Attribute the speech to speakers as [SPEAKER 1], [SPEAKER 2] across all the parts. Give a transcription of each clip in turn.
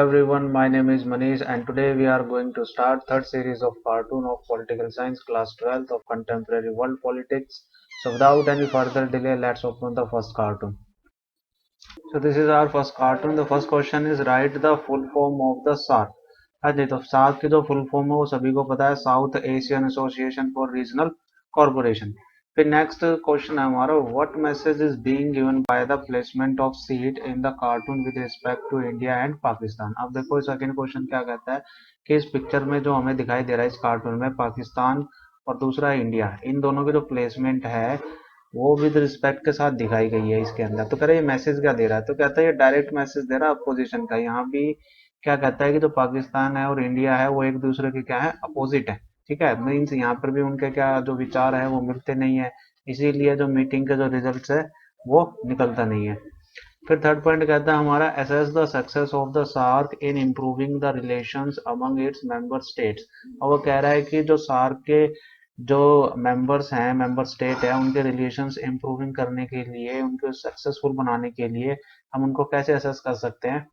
[SPEAKER 1] everyone, my name is Manish and today we are going to start third series of cartoon of political science class 12th of contemporary world politics. So without any further delay, let's open the first cartoon. So this is our first cartoon. The first question is write the full form of the SARC. हाँ जी, तो SAARC की जो full form है वो सभी को पता है, South Asian Association for Regional Corporation. फिर नेक्स्ट क्वेश्चन है हमारा, what message is being given by the placement of seat in the cartoon with respect to India and Pakistan. अब देखो सेकंड क्वेश्चन क्या कहता है कि इस पिक्चर में जो हमें दिखाई दे रहा है इस कार्टून में पाकिस्तान और दूसरा इंडिया, इन दोनों की जो प्लेसमेंट है वो विद रिस्पेक्ट के साथ दिखाई गई है इसके अंदर। तो कह रहे ये मैसेज क्या दे रहा है, तो कहता है ये डायरेक्ट मैसेज दे रहा है अपोजिशन का। यहाँ भी क्या कहता है कि जो पाकिस्तान है और इंडिया है वो एक दूसरे के क्या है, अपोजिट है। ठीक है, मीन्स यहाँ पर भी उनके क्या जो विचार है वो मिलते नहीं है, इसीलिए जो मीटिंग के जो रिजल्ट है वो निकलता नहीं है। फिर थर्ड पॉइंट कहता है हमारा, assess the success of the SAARC in improving the relations among its member states. और वो कह रहा है कि जो सार्क के जो मेंबर्स हैं, मेंबर स्टेट है, उनके रिलेशंस इम्प्रूविंग करने के लिए, उनको सक्सेसफुल बनाने के लिए हम उनको कैसे असेस कर सकते हैं।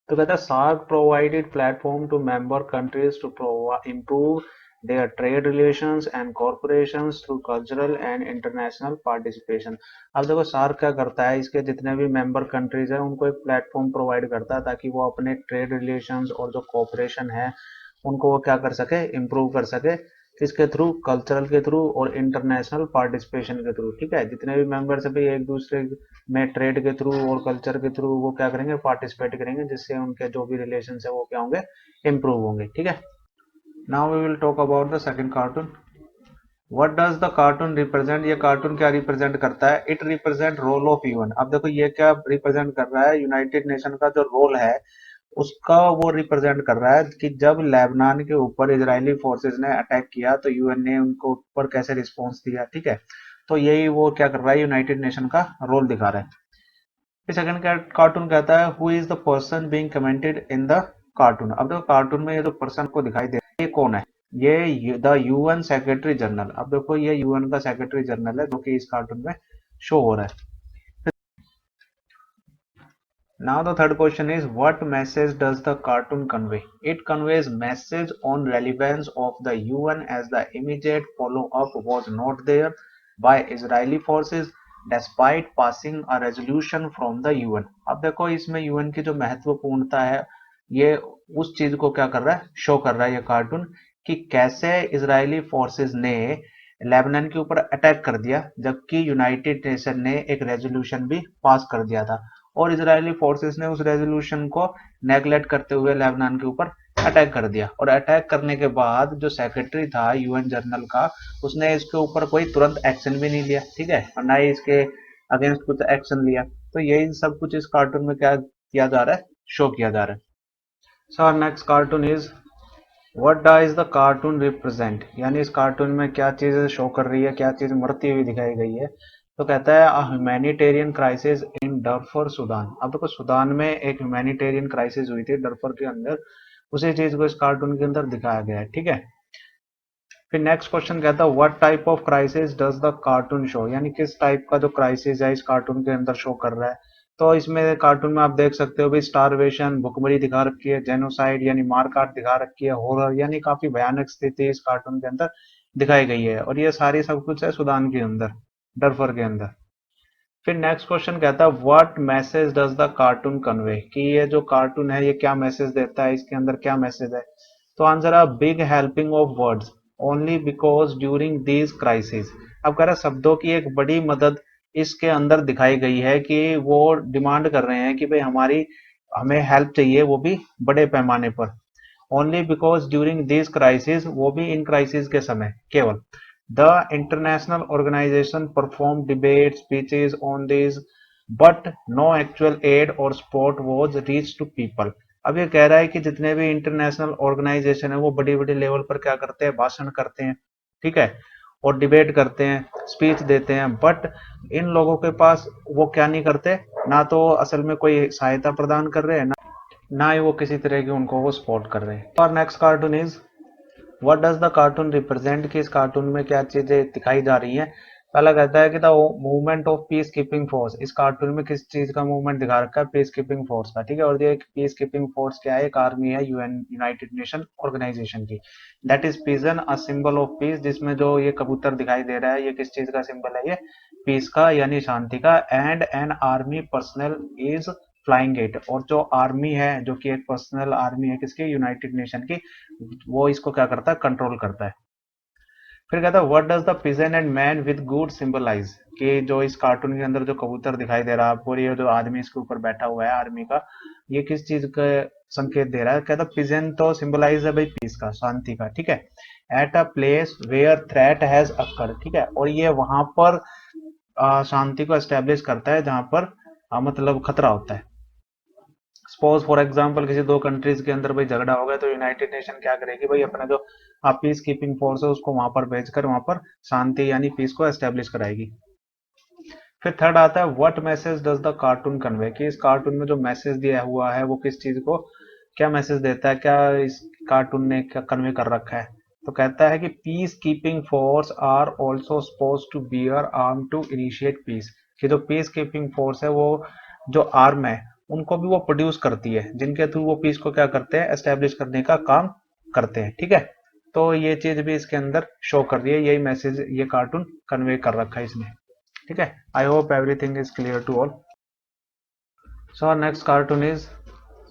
[SPEAKER 1] तो कहता है SAARC provided platform to member countries to improve their trade relations and corporations through cultural and international participation। अब देखो सार्क क्या करता है, इसके जितने भी मेंबर कंट्रीज हैं उनको एक प्लेटफॉर्म प्रोवाइड करता है ताकि वो अपने ट्रेड रिलेशंस और जो कॉपरेशन है उनको वो क्या कर सके, इम्प्रूव कर सके। किसके थ्रू, कल्चरल के थ्रू और इंटरनेशनल पार्टिसिपेशन के थ्रू। ठीक है, जितने भी मेंबर्स है एक दूसरे में ट्रेड के थ्रू और कल्चर के थ्रू वो क्या करेंगे, पार्टिसिपेट करेंगे, जिससे उनके जो भी रिलेशन है वो क्या होंगे, इम्प्रूव होंगे। ठीक है, now we will talk about the second cartoon. What does the cartoon represent, ये कार्टून क्या रिप्रेजेंट करता है। It represent role of UN. अब देखो ये क्या रिप्रेजेंट कर रहा है, यूनाइटेड नेशन का जो रोल है उसका वो रिप्रेजेंट कर रहा है कि जब लेबनान के ऊपर इजरायली फोर्सेस ने अटैक किया तो यूएन ने उनको ऊपर कैसे रिस्पॉन्स दिया। ठीक है, तो यही वो क्या कर रहा है, यूनाइटेड नेशन का रोल दिखा रहा है। फिर सेकंड कार्टून कहता है who is the person being commented in the cartoon. अब देखो कार्टून में ये जो पर्सन को दिखाई दे रहा है ये कौन है, ये द यूएन सेक्रेटरी जनरल। अब देखो ये यूएन का सेक्रेटरी जनरल है जो कि इस कार्टून में शो हो रहा है। Now the third question is what message does the cartoon convey? It conveys message on relevance of the UN as the immediate follow-up was not there by Israeli forces despite passing a resolution from the UN। अब देखो इसमें UN की जो महत्वपूर्णता है ये उस चीज को क्या कर रहा है, शो कर रहा है ये कार्टून, कि कैसे इजरायली फोर्सेस ने लेबनान के ऊपर अटैक कर दिया जबकि यूनाइटेड नेशन ने एक रेजोल्यूशन भी पास कर दिया था और इजरायली फोर्सेस ने उस रेजोल्यूशन को नेगलेक्ट करते हुए लेबनान के ऊपर अटैक कर दिया। और अटैक करने के बाद जो सेक्रेटरी था यूएन जनरल का, उसने इसके ऊपर कोई तुरंत एक्शन भी नहीं लिया। ठीक है, और ना ही इसके अगेंस्ट कुछ एक्शन लिया। तो यही सब कुछ इस कार्टून में क्या किया जा रहा है, शो किया जा रहा है। सो next cartoon is what does the cartoon represent, यानी इस कार्टून में क्या चीज शो कर रही है, क्या चीज मरती हुई दिखाई गई है। तो कहता है a humanitarian crisis in Darfur Sudan. अब देखो सुडान में एक ह्यूमैनिटेरियन क्राइसिस हुई थी डरफर के अंदर, उसी चीज को इस कार्टून के अंदर दिखाया गया है। ठीक है, फिर नेक्स्ट क्वेश्चन कहता है what type of crisis does the cartoon show, यानी किस टाइप का जो क्राइसिस है इस कार्टून के अंदर शो कर रहा है। तो इसमें कार्टून में आप देख सकते हो भी स्टारवेशन, भुखमरी दिखा रखी है, जेनोसाइड यानी मारकाट दिखा रखी है, हॉरर यानी काफी भयानक स्थिति इस कार्टून के अंदर दिखाई गई है। और ये सारी सब कुछ है सूडान के अंदर, डरफर के अंदर। फिर नेक्स्ट क्वेश्चन कहता है what message does the cartoon convey, कि ये जो कार्टून है ये क्या मैसेज देता है, इसके अंदर क्या मैसेज है। तो आंसर है big helping of words only because during these crisis. अब कह रहा है शब्दों की एक बड़ी मदद इसके अंदर दिखाई गई है कि वो डिमांड कर रहे हैं कि भाई हमारी हमें हेल्प चाहिए, वो भी बड़े पैमाने पर। Only because during this crisis, वो भी इन क्राइसिस के समय केवल। The international organisation perform debate speeches on this but no actual aid और support was reach to people. अब ये कह रहा है कि जितने भी इंटरनेशनल ऑर्गेनाइजेशन है वो बड़ी बड़ी लेवल पर क्या करते हैं, भाषण करते हैं। ठीक है, और डिबेट करते हैं, स्पीच देते हैं, बट इन लोगों के पास वो क्या नहीं करते, ना तो असल में कोई सहायता प्रदान कर रहे हैं, ना ही वो किसी तरह की उनको वो सपोर्ट कर रहे हैं। और next cartoon is what does the cartoon represent, कि इस कार्टून में क्या चीजें दिखाई जा रही हैं। पहला कहता है कि the movement of peace keeping force, इस कार्टून में किस चीज का मूवमेंट दिखा रखा है, पीस कीपिंग फोर्स का, ठीक है। और ये पीस कीपिंग फोर्स क्या है, एक आर्मी है यूएन यूनाइटेड नेशन ऑर्गेनाइजेशन की। That is pigeon a symbol of peace, जिसमें जो ये कबूतर दिखाई दे रहा है ये किस चीज का सिंबल है, ये पीस का यानी शांति का। And an army personnel is flying it, और जो आर्मी है जो कि एक पर्सनल आर्मी है किसकी, यूनाइटेड नेशन की, वो इसको क्या करता है, कंट्रोल करता है। फिर कहता है what does the pigeon and man with good symbolise, कि जो इस कार्टून के अंदर जो कबूतर दिखाई दे रहा है आपको, ये जो आदमी इसके ऊपर बैठा हुआ है आर्मी का, ये किस चीज का संकेत दे रहा है। कहता पिजन तो सिंबलाइज है भाई पीस का, शांति का, ठीक है। At a place where threat has occur, ठीक है, और ये वहां पर शांति को एस्टेब्लिश करता है जहां पर मतलब खतरा होता है। सपोज फॉर एग्जाम्पल किसी दो कंट्रीज के अंदर भाई झगड़ा हो गया, तो यूनाइटेड नेशन क्या करेगी भाई, अपना जो पीस कीपिंग फोर्स है उसको वहां पर भेजकर वहां पर शांति यानी पीस को एस्टेब्लिश कराएगी। फिर थर्ड आता है what message does the cartoon convey, कि इस कार्टून में जो मैसेज दिया हुआ है वो किस चीज को, क्या मैसेज देता है, क्या इस कार्टून ने क्या कन्वे कर रखा है। तो कहता है कि peace keeping force are also suppose to bear arm to initiate peace, कि जो पीस कीपिंग फोर्स है वो जो आर्म है उनको भी वो प्रोड्यूस करती है, जिनके थ्रू वो पीस को क्या करते हैं, एस्टेब्लिश करने का काम करते हैं, ठीक है। तो ये चीज भी इसके अंदर शो कर रही है, यही मैसेज ये कार्टून कन्वे कर रखा है इसने, ठीक है। I hope everything is clear to all. So next cartoon is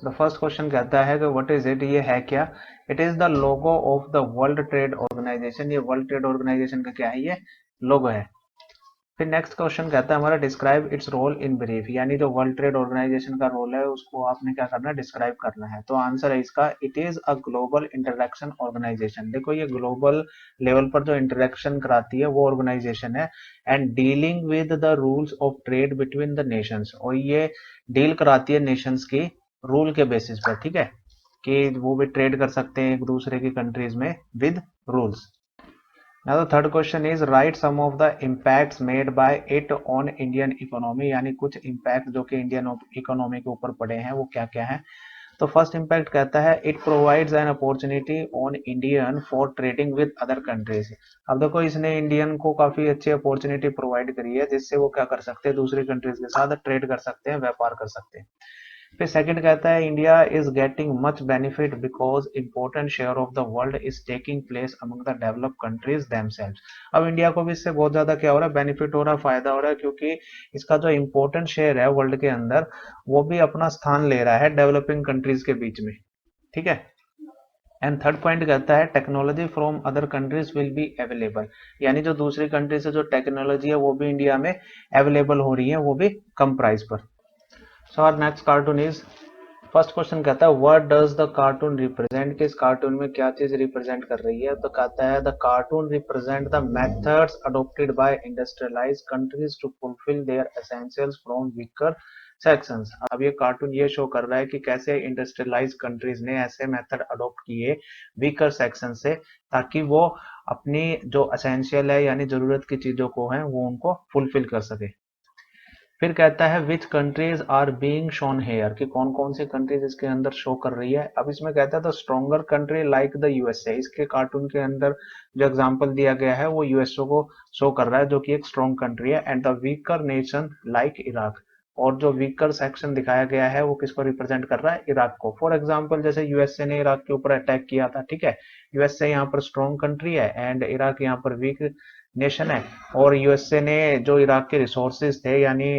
[SPEAKER 1] the first question कहता है कि व्हाट इज इट, ये है क्या। It is the logo of the world trade organization, ये वर्ल्ड ट्रेड ऑर्गेनाइजेशन का क्या है, ये लोगो है। फिर नेक्स्ट क्वेश्चन कहता है हमारा describe its role in brief, यानी जो वर्ल्ड ट्रेड ऑर्गेनाइजेशन का रोल है उसको आपने क्या करना है, डिस्क्राइब करना है। तो आंसर है इसका it is a global interaction organization. देखो ये ग्लोबल लेवल पर जो इंटरेक्शन कराती है वो ऑर्गेनाइजेशन है, and dealing with the rules of trade between the Nations, और ये डील कराती है नेशंस की रूल के बेसिस पर, ठीक है, कि वो भी ट्रेड कर सकते हैं एक दूसरे की कंट्रीज में with rules. Now the third question is write some of the impacts made by it on Indian economy, यानी कुछ impact जो कि इंडियन इकोनॉमी के ऊपर पड़े हैं वो क्या क्या है। तो फर्स्ट इम्पैक्ट कहता है it provides an opportunity on Indian for trading with other countries. अब देखो इसने इंडियन को काफी अच्छी अपॉर्चुनिटी प्रोवाइड करी है जिससे वो क्या कर सकते हैं, दूसरी कंट्रीज के साथ ट्रेड कर सकते हैं, व्यापार कर सकते हैं। फिर सेकंड कहता है India is getting much benefit because important share of the world is taking place among the developed countries themselves. अब इंडिया को भी इससे बहुत ज्यादा क्या हो रहा है, बेनिफिट हो रहा है, फायदा हो रहा है, क्योंकि इसका जो इंपॉर्टेंट शेयर है वर्ल्ड के अंदर वो भी अपना स्थान ले रहा है डेवलपिंग कंट्रीज के बीच में, ठीक है। एंड थर्ड पॉइंट कहता है technology from other countries will be available, यानी जो दूसरी कंट्री से जो टेक्नोलॉजी है वो भी इंडिया में अवेलेबल हो रही है, वो भी कम प्राइस पर। So our next cartoon is first question कहता है what does the cartoon represent, कि इस कार्टून में क्या चीज रिप्रेजेंट कर रही है। तो कहता है the cartoon represent the methods adopted by industrialized countries to fulfill their essentials from weaker sections. अब ये कार्टून ये शो कर रहा है कि कैसे इंडस्ट्रियलाइज्ड कंट्रीज ने ऐसे मेथड अडॉप्ट किए वीकर सेक्शन से, ताकि वो अपनी जो एसेंशियल है यानी जरूरत की चीजों को है वो उनको फुलफिल कर सके। फिर कहता है which countries are being shown here, कि कौन कौन सी कंट्रीज इसके अंदर शो कर रही है। अब इसमें कहता है the stronger country like the USA, इसके कार्टून के अंदर जो एग्जांपल दिया गया है वो यूएसए को शो कर रहा है जो कि एक स्ट्रॉन्ग कंट्री है। And the weaker nation like Iraq, और जो वीकर सेक्शन दिखाया गया है वो किसको रिप्रेजेंट कर रहा है, इराक को। फॉर एग्जाम्पल जैसे यूएसए ने इराक के ऊपर अटैक किया था, ठीक है, यूएसए यहाँ पर स्ट्रॉन्ग कंट्री है एंड इराक यहाँ पर वीक नेशन है। और यूएसए ने जो इराक के रिसोर्सेज थे, यानी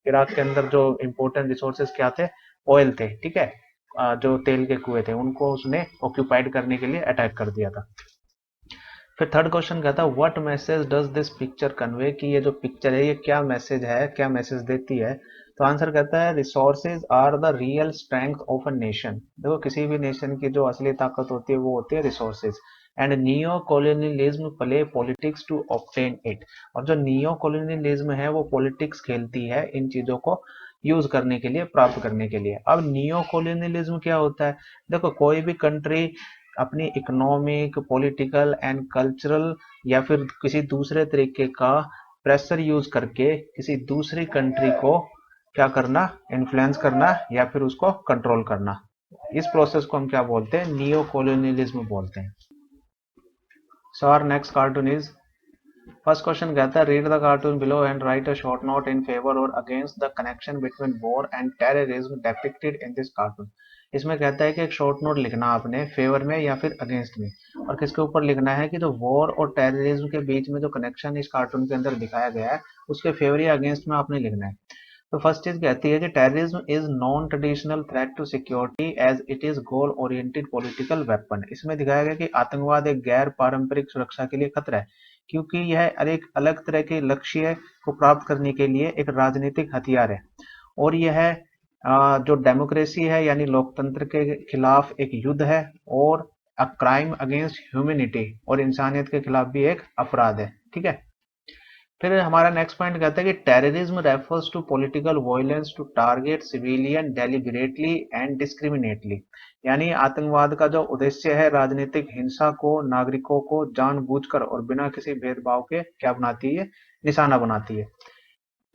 [SPEAKER 1] इराक के अंदर जो इम्पोर्टेंट रिसोर्सेज क्या थे, ऑयल थे, ठीक है, जो तेल के कुएं थे उनको उसने ऑक्यूपाइड करने के लिए अटैक कर दिया था। फिर थर्ड क्वेश्चन कहता है what message does this picture convey, कि ये जो पिक्चर है ये क्या मैसेज है, क्या मैसेज देती है। तो आंसर कहता है resources are the real strength of a nation. देखो किसी भी नेशन की जो असली ताकत होती है वो होती है resources. And neo colonialism play politics to obtain it, और जो नियो कॉलोनियलिज्म है वो पॉलिटिक्स खेलती है इन चीजों को यूज करने के लिए, प्राप्त करने के लिए। अब नियो कॉलोनियलिज्म क्या होता है, देखो कोई भी कंट्री अपनी इकोनॉमिक पॉलिटिकल एंड कल्चरल या फिर किसी दूसरे तरीके का प्रेशर यूज करके किसी दूसरी कंट्री को क्या करना, इन्फ्लुएंस करना या फिर उसको कंट्रोल करना, इस प्रोसेस को हम क्या बोलते हैं, नियो कॉलोनियलिज्म बोलते हैं। So our next cartoon is first question कहता है read the cartoon below and write a short note in favour or against the connection between war and terrorism depicted in this cartoon. इसमें कहता है कि एक short note लिखना आपने favour में या फिर अगेंस्ट में, और किसके ऊपर लिखना है कि जो वॉर और टेररिज्म के बीच में जो कनेक्शन इस कार्टून के अंदर दिखाया गया है उसके फेवर या अगेंस्ट में आपने लिखना है। तो फर्स्ट चीज कहती है कि terrorism is non traditional threat to security as it is goal oriented political weapon. इसमें दिखाया गया कि आतंकवाद एक गैर पारंपरिक सुरक्षा के लिए खतरा है, क्योंकि यह एक अलग तरह के लक्ष्य को प्राप्त करने के लिए एक राजनीतिक हथियार है, और यह जो डेमोक्रेसी है यानी लोकतंत्र के खिलाफ एक युद्ध है, और अ क्राइम अगेंस्ट ह्यूमैनिटी और इंसानियत के खिलाफ भी एक अपराध है। ठीक है। फिर हमारा नेक्स्ट पॉइंट कहता है कि terrorism refers to political violence to target civilian deliberately and discriminately. यानी आतंकवाद का जो उद्देश्य है राजनीतिक हिंसा को नागरिकों को जानबूझकर और बिना किसी भेदभाव के क्या बनाती है, निशाना बनाती है।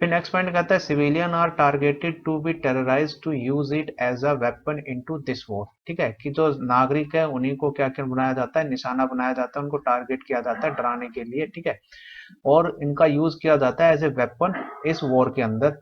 [SPEAKER 1] फिर नेक्स्ट पॉइंट कहता है civilian are targeted to be terrorize to use it as a weapon into this war. ठीक है, कि जो नागरिक है उन्हीं को क्या क्या बनाया जाता है, निशाना बनाया जाता है, उनको टारगेट किया जाता है डराने के लिए। ठीक है, और इनका यूज किया जाता है एज ए वेपन इस वॉर के अंदर।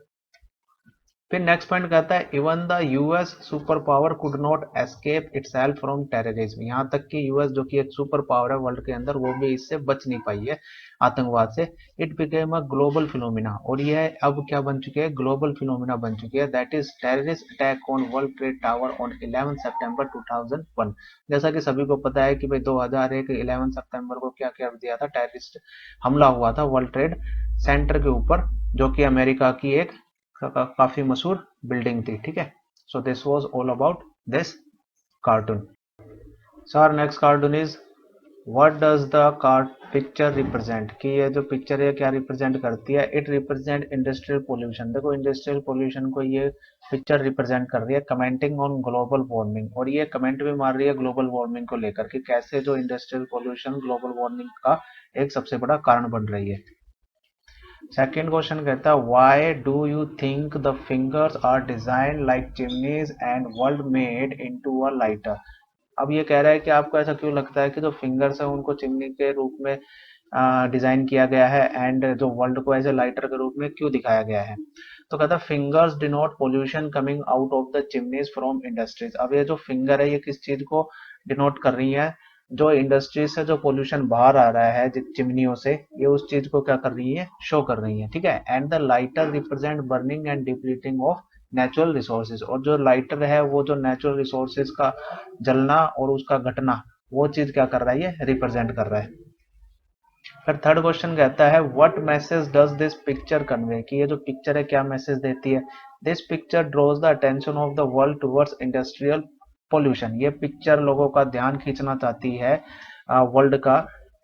[SPEAKER 1] फिर नेक्स्ट पॉइंट कहता है even the US super power could not escape itself from terrorism. यहाँ तक कि यूएस जो कि एक सुपर पावर है वर्ल्ड के अंदर, वो भी इससे बच नहीं पाई है आतंकवाद से। It became a global phenomena, और यह अब क्या बन चुकी है, ग्लोबल फिनोमिना बन चुकी है। That is terrorist attack on world trade tower on 11 सितंबर 2001। जैसा कि सभी को पता है कि भाई 2001 11 सितंबर को क्या कर दिया था, टेररिस्ट हमला हुआ था वर्ल्ड ट्रेड सेंटर के ऊपर, जो कि अमेरिका की एक काफी मशहूर बिल्डिंग थी। ठीक है, so this was all about this cartoon. So our next cartoon is what does the card picture represent, कि ये जो पिक्चर है क्या रिप्रेजेंट करती है। It represent industrial pollution. देखो इंडस्ट्रियल पोल्यूशन को ये पिक्चर रिप्रेजेंट कर रही है, कमेंटिंग ऑन ग्लोबल वार्मिंग, और ये कमेंट भी मार रही है ग्लोबल वार्मिंग को लेकर कि कैसे जो इंडस्ट्रियल पोल्यूशन ग्लोबल वार्मिंग का एक सबसे बड़ा कारण बन रही है। सेकेंड क्वेश्चन कहता है why do you think the fingers are design like chimneys and world made into a lighter. अब ये कह रहा है कि आपको ऐसा क्यों लगता है कि जो फिंगर्स है उनको चिमनी के रूप में डिजाइन किया गया है, एंड जो वर्ल्ड को एज ए लाइटर के रूप में क्यों दिखाया गया है। तो कहता है fingers denote pollution coming out of the chimneys from industries. अब ये जो फिंगर है ये किस चीज को डिनोट कर रही है, जो इंडस्ट्री से जो पोल्यूशन बाहर आ रहा है चिमनियों से, ये उस चीज को क्या कर रही है, शो कर रही है। ठीक है, and the lighter represent burning and depleting of natural resources, और जो लाइटर है वो जो नेचुरल रिसोर्सेज का जलना और उसका घटना, वो चीज क्या कर रहा है, ये रिप्रेजेंट कर रहा है। फिर थर्ड क्वेश्चन कहता है what message does this picture convey, कि ये जो पिक्चर है क्या मैसेज देती है। This picture drawers the attention of the world towards industrial pollution. ये पिक्चर लोगों का ध्यान खींचना चाहती है वर्ल्ड का,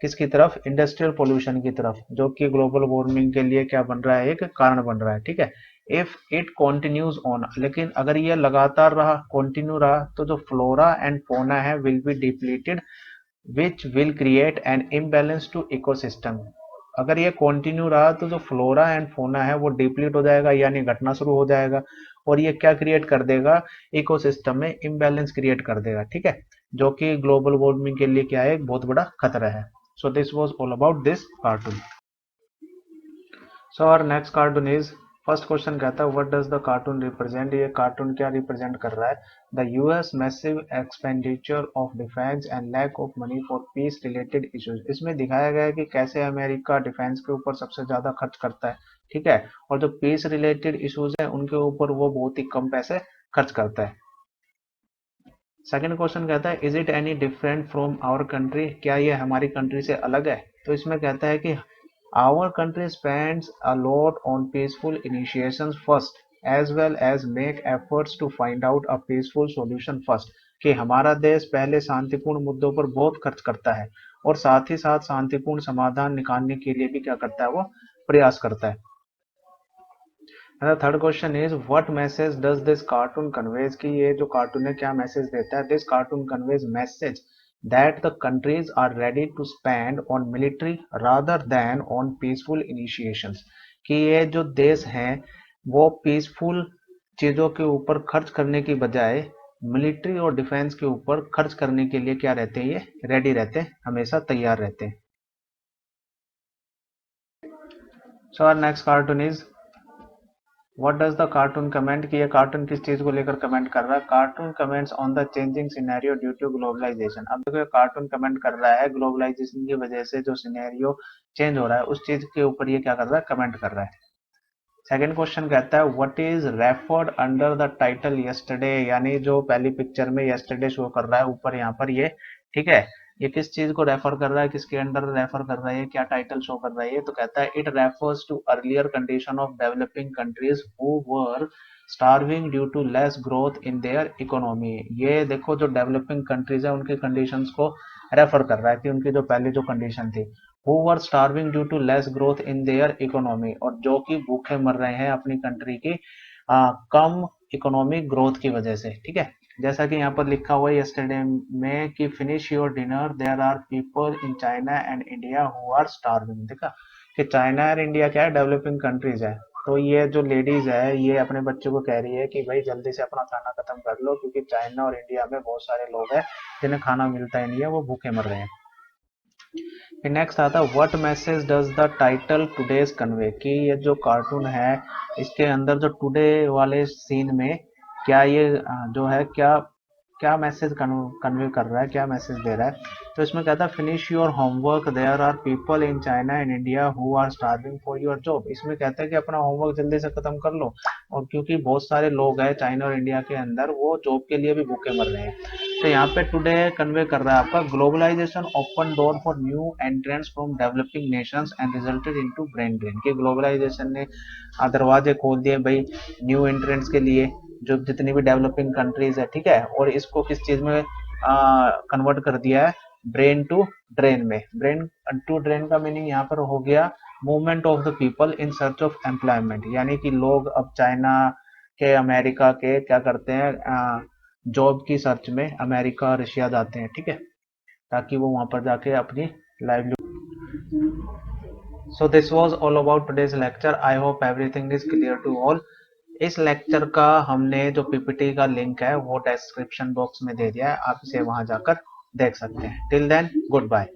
[SPEAKER 1] किसकी तरफ, इंडस्ट्रियल पोल्यूशन की तरफ, जो कि ग्लोबल वार्मिंग के लिए क्या बन रहा है, एक कारण बन रहा है। ठीक है, इफ इट कंटिन्यूज ऑन, लेकिन अगर ये लगातार रहा, कंटिन्यू रहा, तो जो फ्लोरा एंड फोना है will be depleted which will create an imbalance to ecosystem। अगर ये कंटिन्यू रहा तो जो फ्लोरा एंड फोना है वो डिप्लीट हो जाएगा, यानी घटना शुरू हो जाएगा, और ये क्या क्रिएट कर देगा, इकोसिस्टम में इम्बैलेंस क्रिएट कर देगा। ठीक है, जो कि ग्लोबल वार्मिंग के लिए क्या है, एक बहुत बड़ा खतरा है। So this was all about this cartoon. So our next cartoon is, first question कहता है what does the cartoon represent, ये कार्टून क्या रिप्रेजेंट कर रहा है। The US massive expenditure of defence and lack of money for peace related issues. इसमें दिखाया गया है कि कैसे अमेरिका डिफेंस के ऊपर सबसे ज्यादा खर्च करता है। ठीक है, और जो पीस रिलेटेड इश्यूज है उनके ऊपर वो बहुत ही कम पैसे खर्च करता है। सेकंड क्वेश्चन कहता है is it any different from our country, क्या ये हमारी कंट्री से अलग है। तो इसमें कहता है कि our country spends a lot on peaceful initiations first as well as make efforts to find out a peaceful solution first, कि हमारा देश पहले शांतिपूर्ण मुद्दों पर बहुत खर्च करता है और साथ ही साथ शांतिपूर्ण समाधान निकालने के लिए भी क्या करता है, वो प्रयास करता है। Third question is what message does this cartoon conveys, कि ये जो कार्टून है क्या मैसेज देता है। This cartoon conveys message that the countries are ready to spend on military rather than on peaceful initiations, कि ये जो देश हैं वो पीसफुल चीजों के ऊपर खर्च करने की बजाय मिलिट्री और डिफेंस के ऊपर खर्च करने के लिए क्या रहते हैं, ये रेडी रहते हैं, हमेशा तैयार रहते हैं। So our next cartoon is what does the cartoon comment, कि ये कार्टून किस चीज को लेकर कमेंट कर रहा है। Cartoon comments on the changing scenario due to globalization. अब देखो कार्टून कमेंट कर रहा है ग्लोबलाइजेशन की वजह से जो सिनेरियो चेंज हो रहा है उस चीज के ऊपर ये क्या कर रहा है, कमेंट कर रहा है। सेकंड क्वेश्चन कहता है what is referred under the title yesterday, यानी जो पहली पिक्चर में यस्टरडे शो कर रहा है ऊपर यहाँ पर ये, ठीक है, ये किस चीज को रेफर कर रहा है, किसके अंडर रेफर कर रहा है, क्या टाइटल शो कर रहा है ये, तो कहता है it refers to earlier condition of developing countries who were starving due to less growth in their economy. ये देखो जो डेवलपिंग कंट्रीज है उनकी कंडीशंस को रेफर कर रहा है कि उनकी जो पहली जो कंडीशन थी, who were starving due to less growth in their economy, और जो कि भूखे मर रहे हैं अपनी कंट्री की कम इकोनॉमिक ग्रोथ की वजह से, ठीक है। जैसा कि यहाँ पर लिखा हुआ है यस्टरडे में कि finish your dinner there are people in China and India who are starving. देखा कि चाइना और इंडिया क्या है, डेवलपिंग कंट्रीज है। तो ये जो लेडीज है ये अपने बच्चों को कह रही है कि भाई जल्दी से अपना खाना खत्म कर लो, क्योंकि चाइना और इंडिया में बहुत सारे लोग हैं जिन्हें खाना मिलता ही नहीं है, वो भूखे मर रहे हैं। फिर नेक्स्ट आता है what message does the title today's convey, कि ये जो कार्टून है इसके अंदर जो टुडे वाले सीन में क्या ये जो है क्या क्या मैसेज कन्वे कर रहा है, क्या मैसेज दे रहा है। तो इसमें कहता है finish your homework there are people in China and India who are starving for your job. इसमें कहता है कि अपना होमवर्क जल्दी से खत्म कर लो, और क्योंकि बहुत सारे लोग हैं चाइना और इंडिया के अंदर वो जॉब के लिए भी भूखे मर रहे हैं। तो यहाँ पे टुडे कन्वे कर रहा है आपका globalization open door for new entrants from developing nations and resulted into brain drain, कि ग्लोबलाइजेशन ने दरवाजे खोल दिए भाई न्यू एंट्रेंट्स के लिए, जो जितनी भी डेवलपिंग कंट्रीज है, ठीक है, और इसको किस चीज में कन्वर्ट कर दिया है, ब्रेन टू ड्रेन में। ब्रेन टू ड्रेन का मीनिंग यहाँ पर हो गया movement of the people in search of employment, यानी कि लोग अब चाइना के अमेरिका के क्या करते हैं, जॉब की सर्च में अमेरिका रशिया जाते हैं, ठीक है, ताकि वो वहां पर जाके अपनी livelihood. So this was all about today's lecture, I hope everything is clear to all. इस लेक्चर का हमने जो पीपीटी का लिंक है वो डिस्क्रिप्शन बॉक्स में दे दिया है, आप इसे वहां जाकर देख सकते हैं। Till then good bye.